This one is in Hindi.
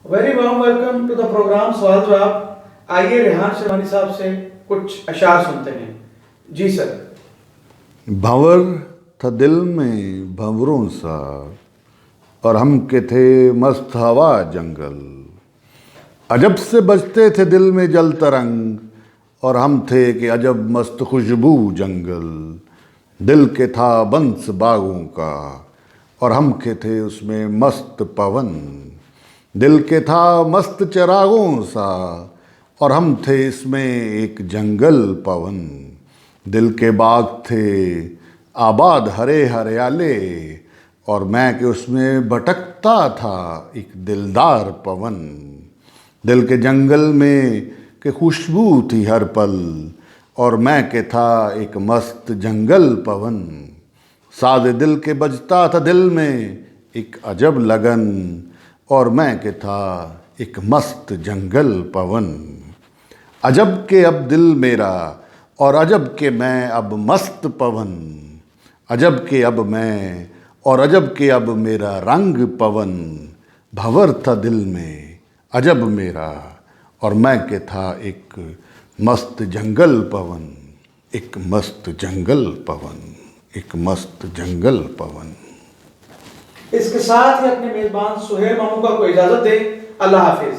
Very warm welcome to the program सवाल जवाब। आइए रेहान शेरवानी साहब से कुछ अशार सुनते हैं। जी सर। भंवर था दिल में भंवरों सा, और हम के थे मस्त हवा जंगल। अजब से बजते थे दिल में जल तरंग, और हम थे कि अजब मस्त खुशबू जंगल। दिल के था बंस बागों का, और हम के थे उसमें मस्त पवन। दिल के था मस्त चरागों सा, और हम थे इसमें एक जंगल पवन। दिल के बाग थे आबाद हरे हरियाले, और मैं कि उसमें भटकता था एक दिलदार पवन। दिल के जंगल में के खुशबू थी हर पल, और मैं के था एक मस्त जंगल पवन। सादे दिल के बजता था दिल में एक अजब लगन, और मैं के था एक मस्त जंगल पवन। अजब के अब दिल मेरा, और अजब के मैं अब मस्त पवन। अजब के अब मैं, और अजब के अब मेरा रंग पवन। भंवर था दिल में अजब मेरा, और मैं के था एक मस्त जंगल पवन। एक मस्त जंगल पवन, एक मस्त जंगल पवन। इसके साथ ही अपने मेजबान सुहेल मामू का को इजाजत दे। अल्लाह हाफिज।